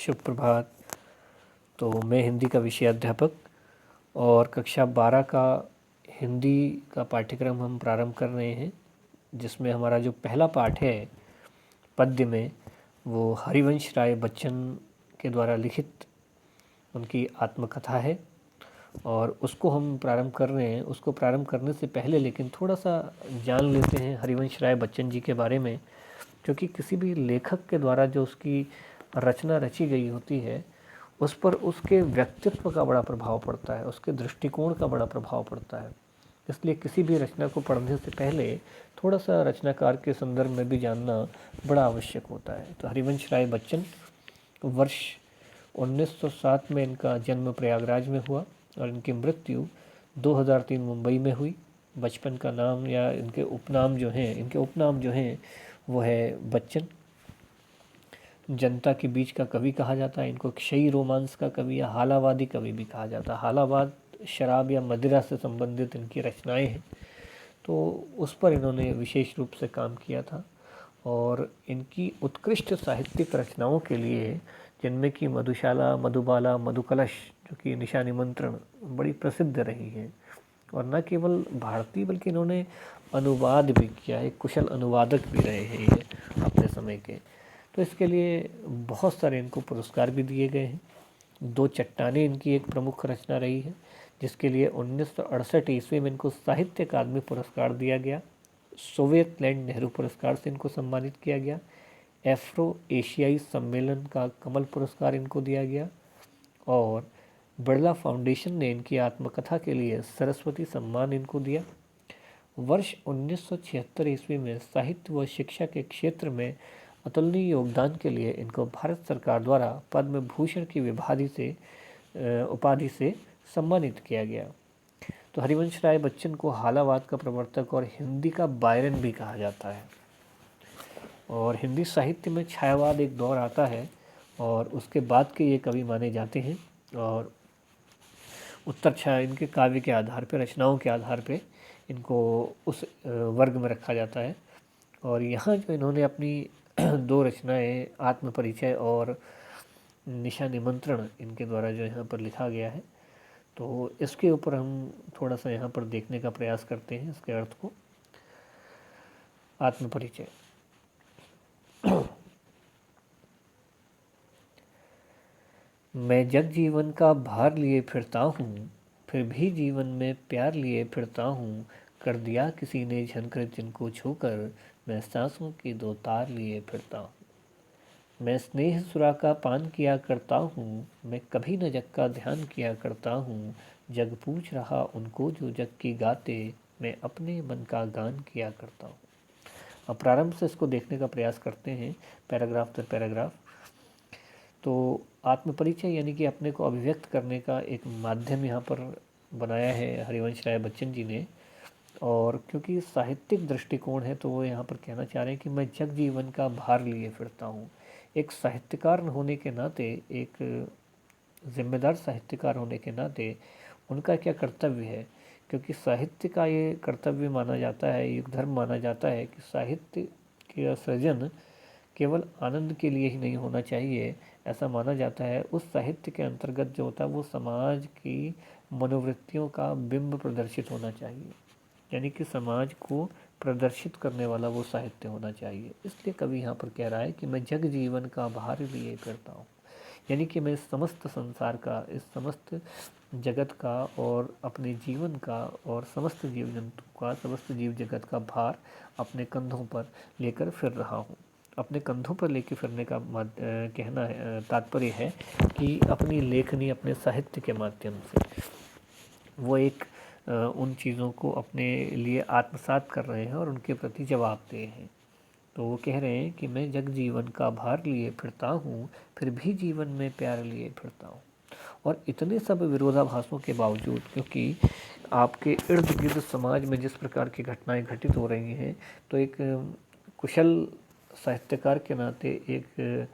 शुभ प्रभात। तो मैं हिंदी का विषय अध्यापक और कक्षा 12 का हिंदी का पाठ्यक्रम हम प्रारंभ कर रहे हैं, जिसमें हमारा जो पहला पाठ है पद्य में, वो हरिवंश राय बच्चन के द्वारा लिखित उनकी आत्मकथा है और उसको हम प्रारंभ कर रहे हैं। उसको प्रारंभ करने से पहले लेकिन थोड़ा सा जान लेते हैं हरिवंश राय बच्चन जी के बारे में, क्योंकि किसी भी लेखक के द्वारा जो उसकी रचना रची गई होती है उस पर उसके व्यक्तित्व का बड़ा प्रभाव पड़ता है, उसके दृष्टिकोण का बड़ा प्रभाव पड़ता है। इसलिए किसी भी रचना को पढ़ने से पहले थोड़ा सा रचनाकार के संदर्भ में भी जानना बड़ा आवश्यक होता है। तो हरिवंश राय बच्चन, वर्ष 1907 में इनका जन्म प्रयागराज में हुआ और इनकी मृत्यु 2003 मुंबई में हुई। बचपन का नाम या इनके उपनाम जो हैं वो है बच्चन। जनता के बीच का कवि कहा जाता है इनको, क्षयी रोमांस का कवि या हालावादी कवि भी कहा जाता है। हालावाद शराब या मदिरा से संबंधित इनकी रचनाएं हैं, तो उस पर इन्होंने विशेष रूप से काम किया था। और इनकी उत्कृष्ट साहित्यिक रचनाओं के लिए, जिनमें कि मधुशाला, मधुबाला, मधुकलश जो कि निशा निमंत्रण बड़ी प्रसिद्ध रही है, और न केवल भारतीय बल्कि इन्होंने अनुवाद भी किया है, कुशल अनुवादक भी रहे हैं ये अपने समय के। तो इसके लिए बहुत सारे इनको पुरस्कार भी दिए गए हैं। दो चट्टानें इनकी एक प्रमुख रचना रही है, जिसके लिए 1968 ईस्वी में इनको साहित्य अकादमी पुरस्कार दिया गया। सोवियत लैंड नेहरू पुरस्कार से इनको सम्मानित किया गया। एफ्रो एशियाई सम्मेलन का कमल पुरस्कार इनको दिया गया और बिरला फाउंडेशन ने इनकी आत्मकथा के लिए सरस्वती सम्मान इनको दिया। वर्ष 1976 ईस्वी में साहित्य व शिक्षा के क्षेत्र में अतुलनीय योगदान के लिए इनको भारत सरकार द्वारा पद्म भूषण की उपाधि से सम्मानित किया गया। तो हरिवंश राय बच्चन को हालावाद का प्रवर्तक और हिंदी का बायरन भी कहा जाता है। और हिंदी साहित्य में छायावाद एक दौर आता है और उसके बाद के ये कवि माने जाते हैं, और उत्तर छाया इनके काव्य के आधार पर, रचनाओं के आधार पर इनको उस वर्ग में रखा जाता है। और यहाँ जो इन्होंने अपनी दो रचनाएं, आत्म परिचय और निशा निमंत्रण, इनके द्वारा जो यहाँ पर लिखा गया है, तो इसके ऊपर हम थोड़ा सा यहाँ पर देखने का प्रयास करते हैं इसके अर्थ को। आत्म परिचय। मैं जग जीवन का भार लिए फिरता हूँ, फिर भी जीवन में प्यार लिए फिरता हूँ। कर दिया किसी ने झनकर जिनको छूकर, मैं सांसों की दो तार लिए फिरता हूँ। मैं स्नेह सुरा का पान किया करता हूँ, मैं कभी न जग का ध्यान किया करता हूँ। जग पूछ रहा उनको जो जग की गाते, मैं अपने मन का गान किया करता हूँ। अब प्रारंभ से इसको देखने का प्रयास करते हैं, पैराग्राफ दर पैराग्राफ। तो आत्मपरिचय यानी कि अपने को अभिव्यक्त करने का एक माध्यम यहाँ पर बनाया है हरिवंश राय बच्चन जी ने। और क्योंकि साहित्यिक दृष्टिकोण है, तो वो यहाँ पर कहना चाह रहे हैं कि मैं जग जीवन का भार लिए फिरता हूँ। एक साहित्यकार होने के नाते, एक जिम्मेदार साहित्यकार होने के नाते उनका क्या कर्तव्य है, क्योंकि साहित्य का ये कर्तव्य माना जाता है, एक धर्म माना जाता है कि साहित्य का सृजन केवल आनंद के लिए ही नहीं होना चाहिए। ऐसा माना जाता है उस साहित्य के अंतर्गत जो होता है वो समाज की मनोवृत्तियों का बिंब प्रदर्शित होना चाहिए, यानी कि समाज को प्रदर्शित करने वाला वो साहित्य होना चाहिए। इसलिए कवि यहाँ पर कह रहा है कि मैं जग जीवन का भार लिए करता हूँ, यानी कि मैं इस समस्त संसार का, इस समस्त जगत का और अपने जीवन का और समस्त जीव जंतु का, समस्त जीव जगत का भार अपने कंधों पर लेकर फिर रहा हूँ। अपने कंधों पर लेकर फिरने का कहना है, तात्पर्य है कि अपनी लेखनी, अपने साहित्य के माध्यम से वो एक उन चीज़ों को अपने लिए आत्मसात कर रहे हैं और उनके प्रति जवाबदेह हैं। तो वो कह रहे हैं कि मैं जग जीवन का भार लिए फिरता हूँ, फिर भी जीवन में प्यार लिए फिरता हूँ। और इतने सब विरोधाभासों के बावजूद, क्योंकि आपके इर्द गिर्द समाज में जिस प्रकार की घटनाएं घटित हो रही हैं, तो एक कुशल साहित्यकार के नाते, एक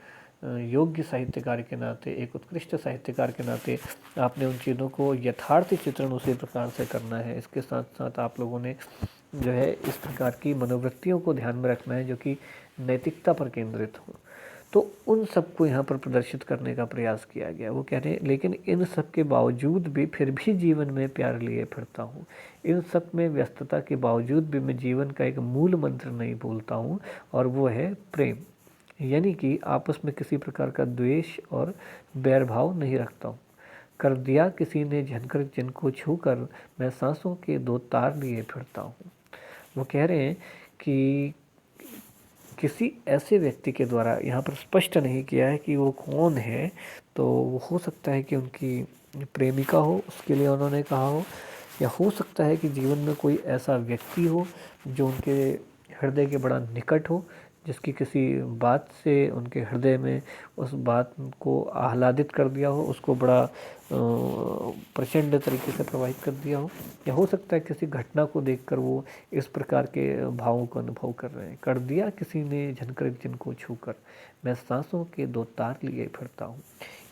योग्य साहित्यकार के नाते, एक उत्कृष्ट साहित्यकार के नाते आपने उन चीज़ों को यथार्थ चित्रण उसी प्रकार से करना है। इसके साथ साथ आप लोगों ने जो है इस प्रकार की मनोवृत्तियों को ध्यान में रखना है जो कि नैतिकता पर केंद्रित हो। तो उन सबको यहाँ पर प्रदर्शित करने का प्रयास किया गया। वो कह रहे हैं लेकिन इन सब के बावजूद भी फिर भी जीवन में प्यार लिए फिरता हूँ। इन सब में व्यस्तता के बावजूद भी मैं जीवन का एक मूल मंत्र नहीं भूलता हूँ, और वो है प्रेम। यानी कि आपस में किसी प्रकार का द्वेष और बैर भाव नहीं रखता हूँ। कर दिया किसी ने झनकर जिनको छूकर, मैं सांसों के दो तार लिए फिरता हूँ। वो कह रहे हैं कि किसी ऐसे व्यक्ति के द्वारा, यहाँ पर स्पष्ट नहीं किया है कि वो कौन है, तो वो हो सकता है कि उनकी प्रेमिका हो, उसके लिए उन्होंने कहा हो, या हो सकता है कि जीवन में कोई ऐसा व्यक्ति हो जो उनके हृदय के बड़ा निकट हो, जिसकी किसी बात से उनके हृदय में उस बात को आह्लादित कर दिया हो, उसको बड़ा प्रचंड तरीके से प्रभावित कर दिया हो। या हो सकता है किसी घटना को देखकर वो इस प्रकार के भावों को अनुभव कर रहे हैं। कर दिया किसी ने झनकर जिनको छूकर, मैं सांसों के दो तार लिए फिरता हूँ।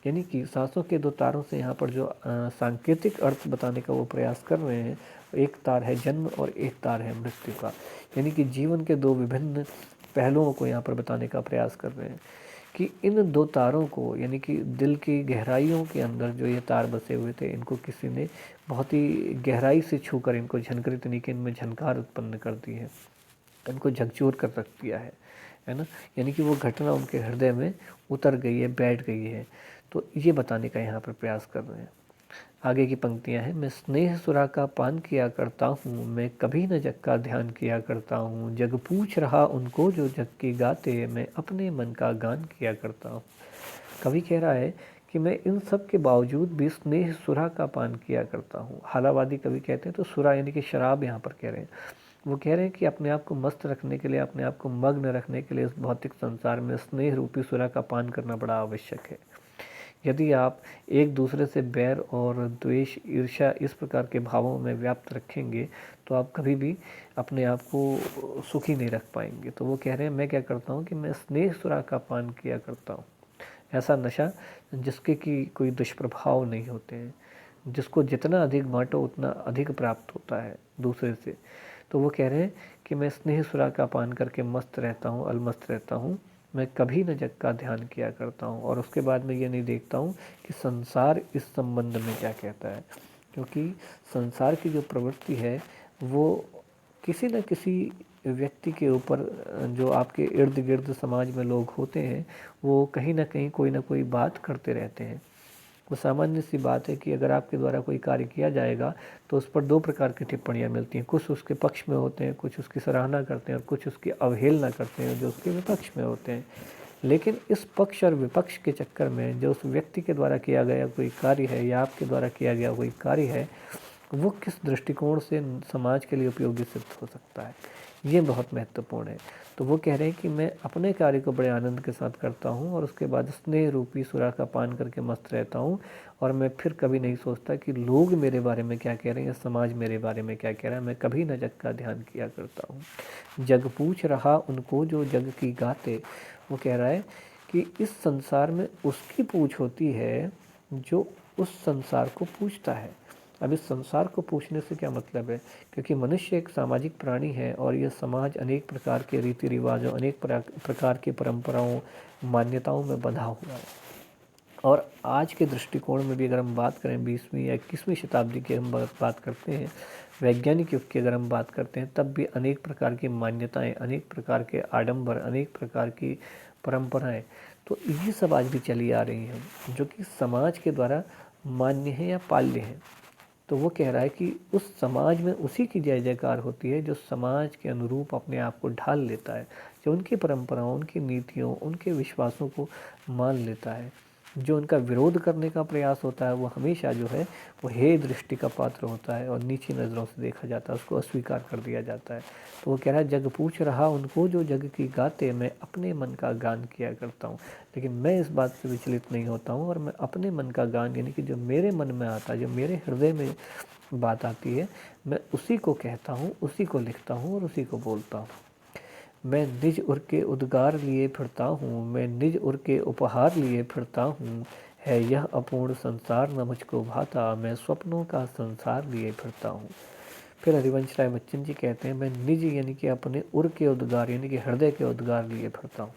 यानी कि सांसों के दो तारों से यहाँ पर जो सांकेतिक अर्थ बताने का वो प्रयास कर रहे हैं, एक तार है जन्म और एक तार है मृत्यु का। यानी कि जीवन के दो विभिन्न पहलुओं को यहाँ पर बताने का प्रयास कर रहे हैं कि इन दो तारों को, यानी कि दिल की गहराइयों के अंदर जो ये तार बसे हुए थे, इनको किसी ने बहुत ही गहराई से छूकर इनको झनकरित नहीं कि इनमें झनकार उत्पन्न कर दी है, इनको झकझोर कर रख दिया है ना। यानी कि वो घटना उनके हृदय में उतर गई है, बैठ गई है। तो ये बताने का यहाँ पर प्रयास कर रहे हैं। आगे की पंक्तियां हैं, मैं स्नेह सुरा का पान किया करता हूँ, मैं कभी न जग का ध्यान किया करता हूँ। जग पूछ रहा उनको जो जग की गाते, मैं अपने मन का गान किया करता हूँ। कवि कह रहा है कि मैं इन सब के बावजूद भी स्नेह सुरा का पान किया करता हूँ। हालावादी कवि कहते हैं, तो सुरा यानी कि शराब यहाँ पर कह रहे हैं। वो कह रहे हैं कि अपने आप को मस्त रखने के लिए, अपने आप को मग्न रखने के लिए इस भौतिक संसार में स्नेह रूपी सुरा का पान करना बड़ा आवश्यक है। यदि आप एक दूसरे से बैर और द्वेष, ईर्ष्या इस प्रकार के भावों में व्याप्त रखेंगे, तो आप कभी भी अपने आप को सुखी नहीं रख पाएंगे। तो वो कह रहे हैं, मैं क्या करता हूँ कि मैं स्नेह सुरा का पान किया करता हूँ। ऐसा नशा जिसके कि कोई दुष्प्रभाव नहीं होते हैं, जिसको जितना अधिक बांटो उतना अधिक प्राप्त होता है दूसरे से। तो वो कह रहे हैं कि मैं स्नेह सुरा का पान करके मस्त रहता हूँ, अलमस्त रहता हूँ। मैं कभी न जग का ध्यान किया करता हूँ, और उसके बाद मैं ये नहीं देखता हूँ कि संसार इस संबंध में क्या कहता है, क्योंकि संसार की जो प्रवृत्ति है वो किसी न किसी व्यक्ति के ऊपर, जो आपके इर्द गिर्द समाज में लोग होते हैं, वो कहीं ना कहीं कोई ना कोई बात करते रहते हैं। वो सामान्य सी बात है कि अगर आपके द्वारा कोई कार्य किया जाएगा तो उस पर दो प्रकार की टिप्पणियां मिलती हैं। कुछ उसके पक्ष में होते हैं, कुछ उसकी सराहना करते हैं, और कुछ उसकी अवहेलना करते हैं जो उसके विपक्ष में होते हैं। लेकिन इस पक्ष और विपक्ष के चक्कर में जो उस व्यक्ति के द्वारा किया गया कोई कार्य है, या आपके द्वारा किया गया कोई कार्य है, वो किस दृष्टिकोण से समाज के लिए उपयोगी सिद्ध हो सकता है, ये बहुत महत्वपूर्ण है। तो वो कह रहे हैं कि मैं अपने कार्य को बड़े आनंद के साथ करता हूँ, और उसके बाद स्नेह रूपी सुरा का पान करके मस्त रहता हूँ, और मैं फिर कभी नहीं सोचता कि लोग मेरे बारे में क्या कह रहे हैं या समाज मेरे बारे में क्या कह रहा है। मैं कभी न जग का ध्यान किया करता हूँ। जग पूछ रहा उनको जो जग की गाते। वो कह रहा है कि इस संसार में उसकी पूछ होती है जो उस संसार को पूछता है। अब इस संसार को पूछने से क्या मतलब है, क्योंकि मनुष्य एक सामाजिक प्राणी है, और यह समाज अनेक प्रकार के रीति रिवाजों, अनेक प्रकार की परंपराओं, मान्यताओं में बंधा हुआ है। और आज के दृष्टिकोण में भी अगर हम बात करें, 20वीं या 21वीं शताब्दी की हम बात करते हैं, वैज्ञानिक युग की अगर हम बात करते हैं, तब भी अनेक प्रकार की मान्यताएं, अनेक प्रकार के आडंबर, अनेक प्रकार की परंपराएं, तो ये सब आज भी चली आ रही हैं, जो कि समाज के द्वारा मान्य है या पाल्य है। तो वो कह रहा है कि उस समाज में उसी की जय जयकार होती है जो समाज के अनुरूप अपने आप को ढाल लेता है, जो उनकी परंपराओं, उनकी नीतियों, उनके विश्वासों को मान लेता है। जो उनका विरोध करने का प्रयास होता है, वो हमेशा जो है वो हे दृष्टि का पात्र होता है, और नीची नज़रों से देखा जाता है, उसको अस्वीकार कर दिया जाता है। तो वो कह रहा है, जग पूछ रहा उनको जो जग की गाते, मैं अपने मन का गान किया करता हूँ। लेकिन मैं इस बात से विचलित नहीं होता हूँ, और मैं अपने मन का गान, यानी कि जो मेरे मन में आता है, जो मेरे हृदय में बात आती है, मैं उसी को कहता हूँ, उसी को लिखता हूँ, और उसी को बोलता हूँ। मैं निज उर के उद्गार लिए फिरता हूँ, मैं निज उर के उपहार लिए फिरता हूँ। है यह अपूर्ण संसार न मुझको भाता, मैं स्वप्नों का संसार लिए फिरता हूँ। फिर हरिवंश राय बच्चन जी कहते हैं, मैं निज यानी कि अपने उर के उद्गार, यानी कि हृदय के उद्गार लिए फिरता हूँ।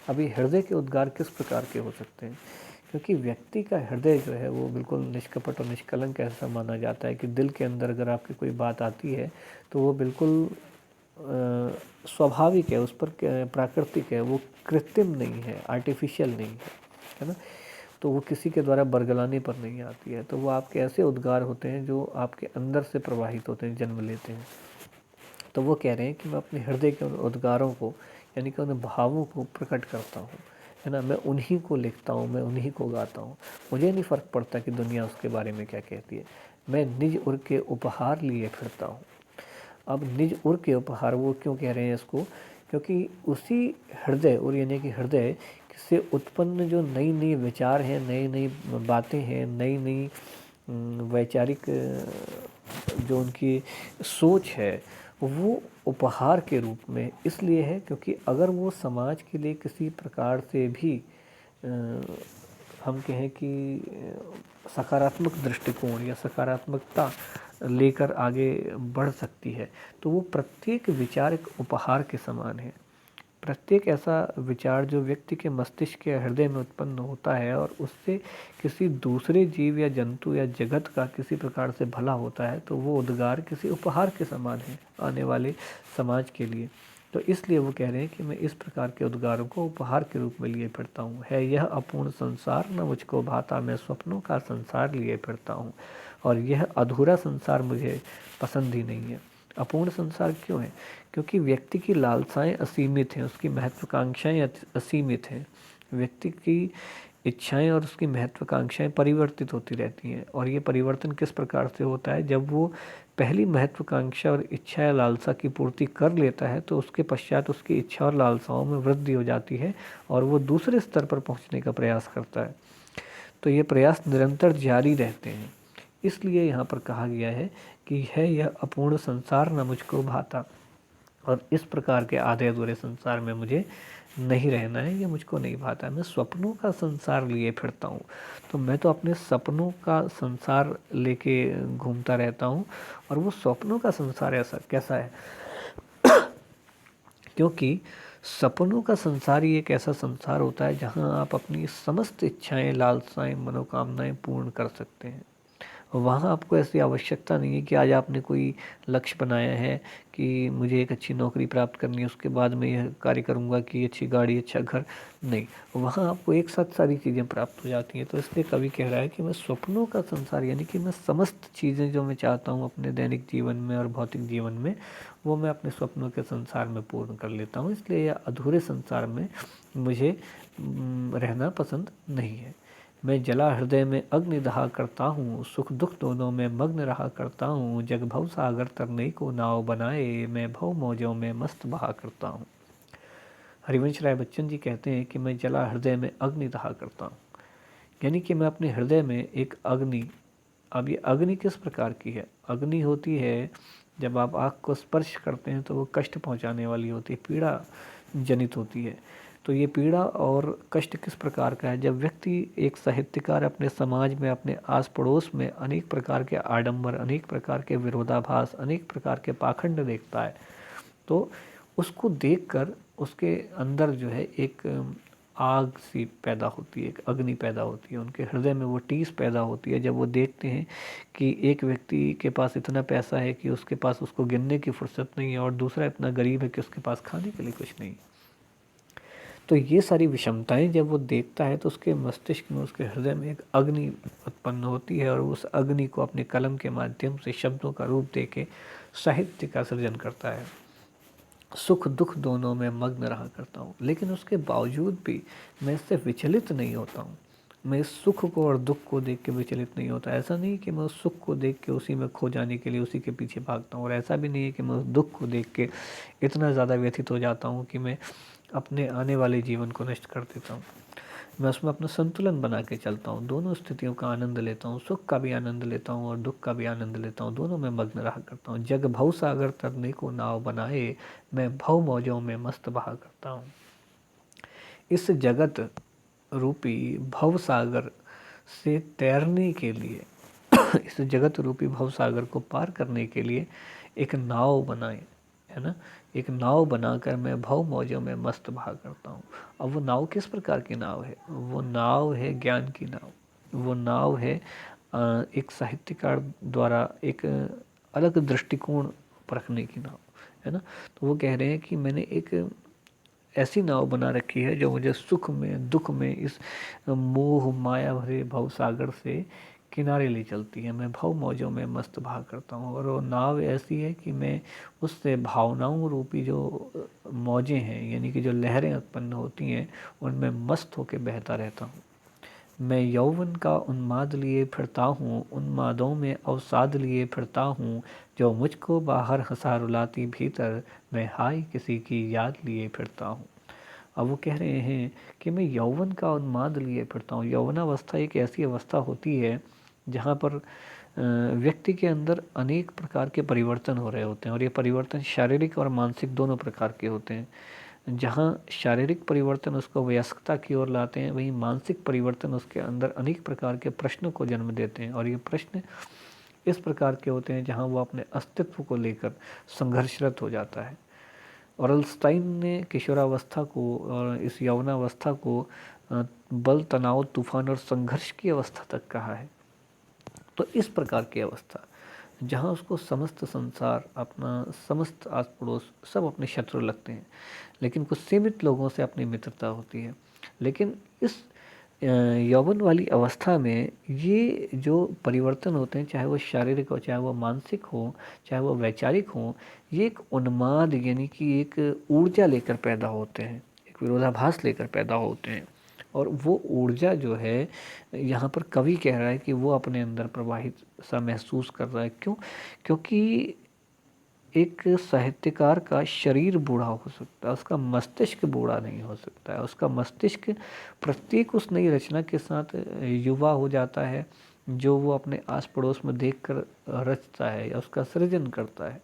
अभी हृदय के उद्गार किस प्रकार के हो सकते हैं? क्योंकि व्यक्ति का हृदय जो है वो बिल्कुल निष्कपट और निष्कलंक ऐसा माना जाता है कि दिल के अंदर अगर आपकी कोई बात आती है तो वो बिल्कुल स्वाभाविक है, उस पर प्राकृतिक है, वो कृत्रिम नहीं है, आर्टिफिशियल नहीं है ना। तो वो किसी के द्वारा बरगलाने पर नहीं आती है। तो वो आपके ऐसे उद्गार होते हैं जो आपके अंदर से प्रवाहित होते हैं, जन्म लेते हैं। तो वो कह रहे हैं कि मैं अपने हृदय के उद्गारों को, यानी कि उन भावों को प्रकट करता हूँ, है ना। मैं उन्हीं को लिखता हूँ, मैं उन्हीं को गाता हूँ। मुझे नहीं फ़र्क पड़ता कि दुनिया उसके बारे में क्या कहती है। मैं निज उर के उपहार लिए फिरता हूँ। अब निज उर के उपहार, वो क्यों कह रहे हैं इसको? क्योंकि उसी हृदय, और यानी कि हृदय से उत्पन्न जो नई नई विचार हैं, नई नई बातें हैं, नई नई वैचारिक जो उनकी सोच है, वो उपहार के रूप में इसलिए है क्योंकि अगर वो समाज के लिए किसी प्रकार से भी हम कहें कि सकारात्मक दृष्टिकोण या सकारात्मकता लेकर आगे बढ़ सकती है, तो वो प्रत्येक विचार एक उपहार के समान है। प्रत्येक ऐसा विचार जो व्यक्ति के मस्तिष्क या हृदय में उत्पन्न होता है और उससे किसी दूसरे जीव या जंतु या जगत का किसी प्रकार से भला होता है, तो वो उद्गार किसी उपहार के समान है आने वाले समाज के लिए। तो इसलिए वो कह रहे हैं कि मैं इस प्रकार के उद्गारों को उपहार के रूप में लिए फिरता हूँ। है यह अपूर्ण संसार न मुझको भाता, मैं स्वप्नों का संसार लिए फिरता हूँ, और यह अधूरा संसार मुझे पसंद ही नहीं है। अपूर्ण संसार क्यों है? क्योंकि व्यक्ति की लालसाएं असीमित हैं, उसकी महत्वाकांक्षाएं असीमित हैं। व्यक्ति की इच्छाएं और उसकी महत्वाकांक्षाएं परिवर्तित होती रहती हैं, और ये परिवर्तन किस प्रकार से होता है? जब वो पहली महत्वाकांक्षा और इच्छा या लालसा की पूर्ति कर लेता है तो उसके पश्चात उसकी इच्छा और लालसाओं में वृद्धि हो जाती है और वो दूसरे स्तर पर पहुंचने का प्रयास करता है। तो ये प्रयास निरंतर जारी रहते हैं। इसलिए यहाँ पर कहा गया है कि है यह अपूर्ण संसार न मुझको भाता, और इस प्रकार के आधे अधूरे संसार में मुझे नहीं रहना है, ये मुझको नहीं भाता। मैं स्वप्नों का संसार लिए फिरता हूँ। तो मैं तो अपने सपनों का संसार लेके घूमता रहता हूँ, और वो स्वप्नों का संसार ऐसा कैसा है? क्योंकि सपनों का संसार ही एक ऐसा संसार होता है जहाँ आप अपनी समस्त इच्छाएं, लालसाएं, मनोकामनाएं पूर्ण कर सकते हैं। वहाँ आपको ऐसी आवश्यकता नहीं है कि आज आपने कोई लक्ष्य बनाया है कि मुझे एक अच्छी नौकरी प्राप्त करनी है, उसके बाद मैं यह कार्य करूँगा कि अच्छी गाड़ी, अच्छा घर। नहीं, वहाँ आपको एक साथ सारी चीज़ें प्राप्त हो जाती हैं। तो इसलिए कवि कह रहा है कि मैं स्वप्नों का संसार, यानी कि मैं समस्त चीज़ें जो मैं चाहता हूँ अपने दैनिक जीवन में और भौतिक जीवन में, वो मैं अपने स्वप्नों के संसार में पूर्ण कर लेता हूँ। इसलिए यह अधूरे संसार में मुझे रहना पसंद नहीं है। मैं जला हृदय में अग्नि दहा करता हूँ, सुख दुख दोनों में मग्न रहा करता हूँ। जग भव सागर तरने को नाव बनाए, मैं भव मौजों में मस्त बहा करता हूँ। हरिवंश राय बच्चन जी कहते हैं कि मैं जला हृदय में अग्नि दहा करता हूँ, यानी कि मैं अपने हृदय में एक अग्नि। अब ये अग्नि किस प्रकार की है? अग्नि होती है जब आप आग को स्पर्श करते हैं तो वो कष्ट पहुंचाने वाली होती है, पीड़ा जनित होती है। तो ये पीड़ा और कष्ट किस प्रकार का है? जब व्यक्ति, एक साहित्यकार, अपने समाज में, अपने आस पड़ोस में अनेक प्रकार के आडंबर, अनेक प्रकार के विरोधाभास, अनेक प्रकार के पाखंड देखता है, तो उसको देखकर उसके अंदर जो है एक आग सी पैदा होती है, एक अग्नि पैदा होती है, उनके हृदय में वो टीस पैदा होती है जब वो देखते हैं कि एक व्यक्ति के पास इतना पैसा है कि उसके पास उसको गिनने की फुर्सत नहीं है, और दूसरा इतना गरीब है कि उसके पास खाने के लिए कुछ नहीं। तो ये सारी विषमताएं जब वो देखता है तो उसके मस्तिष्क में, उसके हृदय में एक अग्नि उत्पन्न होती है, और उस अग्नि को अपने कलम के माध्यम से शब्दों का रूप देके साहित्य का सृजन करता है। सुख दुख दोनों में मग्न रहा करता हूँ, लेकिन उसके बावजूद भी मैं इससे विचलित नहीं होता हूँ। मैं इस सुख को और दुख को देख के विचलित नहीं होता। ऐसा नहीं कि मैं उस सुख को देख के उसी में खो जाने के लिए उसी के पीछे भागता हूँ, और ऐसा भी नहीं है कि मैं उस दुख को देख के इतना ज़्यादा व्यथित हो जाता हूँ कि मैं अपने आने वाले जीवन को नष्ट कर देता हूँ। मैं उसमें अपना संतुलन बना के चलता हूँ, दोनों स्थितियों का आनंद लेता हूँ, सुख का भी आनंद लेता हूँ और दुख का भी आनंद लेता हूँ, दोनों में मग्न रहा करता हूँ। जग भव सागर तरने को नाव बनाए, मैं भव मौजों में मस्त बहा करता हूँ। इस जगत रूपी भव सागर से तैरने के लिए इस जगत रूपी भव सागर को पार करने के लिए एक नाव बनाए, है ना। एक नाव बनाकर मैं भव मौजों में मस्त बहा करता हूँ। अब वो नाव किस प्रकार की नाव है? वो नाव है ज्ञान की नाव। वो नाव है एक साहित्यकार द्वारा एक अलग दृष्टिकोण परखने की नाव, है ना। तो वो कह रहे हैं कि मैंने एक ऐसी नाव बना रखी है जो मुझे सुख में दुख में इस मोह माया भरे भव सागर से किनारे ले चलती है। मैं भव मौजों में मस्त बहा करता हूँ और वो नाव ऐसी है कि मैं उससे भावनाओं रूपी जो मौजें हैं, यानी कि जो लहरें उत्पन्न होती हैं, उनमें मस्त होकर बहता रहता हूँ। मैं यौवन का उन्माद लिए फिरता हूँ, उन्मादों में अवसाद लिए फिरता हूँ, जो मुझको बाहर हंसा रुलाती भीतर, मैं हाय किसी की याद लिए फिरता हूँ। अब वो कह रहे हैं कि मैं यौवन का उन्माद लिए फिरता हूँ। यौवनावस्था एक ऐसी अवस्था होती है जहाँ पर व्यक्ति के अंदर अनेक प्रकार के परिवर्तन हो रहे होते हैं, और ये परिवर्तन शारीरिक और मानसिक दोनों प्रकार के होते हैं। जहाँ शारीरिक परिवर्तन उसको वयस्कता की ओर लाते हैं, वहीं मानसिक परिवर्तन उसके अंदर अनेक प्रकार के प्रश्नों को जन्म देते हैं, और ये प्रश्न इस प्रकार के होते हैं जहाँ वो अपने अस्तित्व को लेकर संघर्षरत हो जाता है। और ऑरलस्टाइन ने किशोरावस्था को और इस यौवनावस्था को बल, तनाव, तूफान और संघर्ष की अवस्था तक कहा है। तो इस प्रकार की अवस्था जहाँ उसको समस्त संसार, अपना समस्त आस पड़ोस सब अपने शत्रु लगते हैं, लेकिन कुछ सीमित लोगों से अपनी मित्रता होती है। लेकिन इस यौवन वाली अवस्था में ये जो परिवर्तन होते हैं, चाहे वो शारीरिक हो, चाहे वो मानसिक हो, चाहे वो वैचारिक हो, ये एक उन्माद यानी कि एक ऊर्जा लेकर पैदा होते हैं, एक विरोधाभास लेकर पैदा होते हैं। और वो ऊर्जा जो है, यहाँ पर कवि कह रहा है कि वो अपने अंदर प्रवाहित सा महसूस कर रहा है। क्यों? क्योंकि एक साहित्यकार का शरीर बूढ़ा हो सकता है, उसका मस्तिष्क बूढ़ा नहीं हो सकता है। उसका मस्तिष्क प्रत्येक उस नई रचना के साथ युवा हो जाता है जो वो अपने आस पड़ोस में देखकर रचता है या उसका सृजन करता है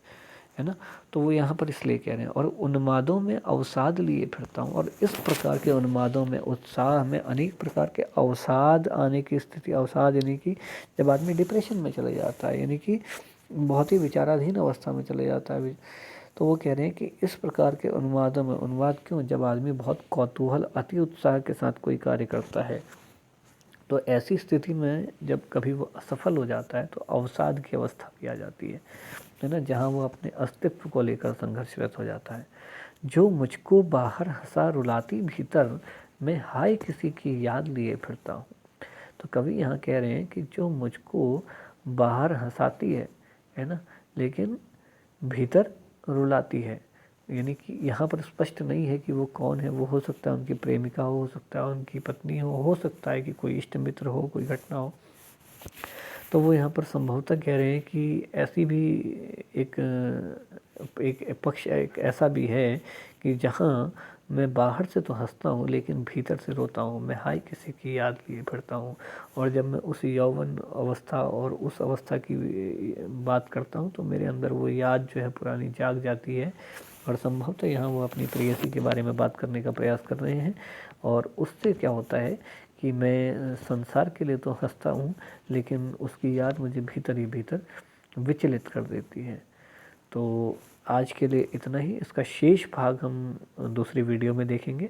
ना। तो वो यहाँ पर इसलिए कह रहे हैं, और उन्मादों में अवसाद लिए फिरता हूँ। और इस प्रकार के उन्मादों में, उत्साह में अनेक प्रकार के अवसाद आने की स्थिति, अवसाद यानी कि जब आदमी डिप्रेशन में चले जाता है, यानी कि बहुत ही विचाराधीन अवस्था में चले जाता है। तो वो कह रहे हैं कि इस प्रकार के उन्मादों में, उन्माद क्यों? जब आदमी बहुत कौतूहल, अति उत्साह के साथ कोई कार्य करता है, तो ऐसी स्थिति में जब कभी वो असफल हो जाता है तो अवसाद की अवस्था भी आ जाती है ना, जहाँ वो अपने अस्तित्व को लेकर संघर्षरत हो जाता है। जो मुझको बाहर हंसा रुलाती भीतर, मैं हाय किसी की याद लिए फिरता हूँ। तो कवि यहाँ कह रहे हैं कि जो मुझको बाहर हंसाती है ना, लेकिन भीतर रुलाती है। यानी कि यहाँ पर स्पष्ट नहीं है कि वो कौन है। वो हो सकता है उनकी प्रेमिका हो सकता है उनकी पत्नी हो सकता है कि कोई इष्ट मित्र हो, कोई घटना हो। तो वो यहाँ पर संभवतः कह रहे हैं कि ऐसी भी एक एक पक्ष, एक ऐसा भी है कि जहाँ मैं बाहर से तो हंसता हूँ लेकिन भीतर से रोता हूँ, मैं हाय किसी की याद लिए फिरता हूँ। और जब मैं उस यौवन अवस्था और उस अवस्था की बात करता हूँ तो मेरे अंदर वो याद जो है पुरानी जाग जाती है, और संभवतः यहाँ वो अपनी प्रेयसी के बारे में बात करने का प्रयास कर रहे हैं। और उससे क्या होता है कि मैं संसार के लिए तो हंसता हूँ लेकिन उसकी याद मुझे भीतर ही भीतर विचलित कर देती है। तो आज के लिए इतना ही। इसका शेष भाग हम दूसरी वीडियो में देखेंगे।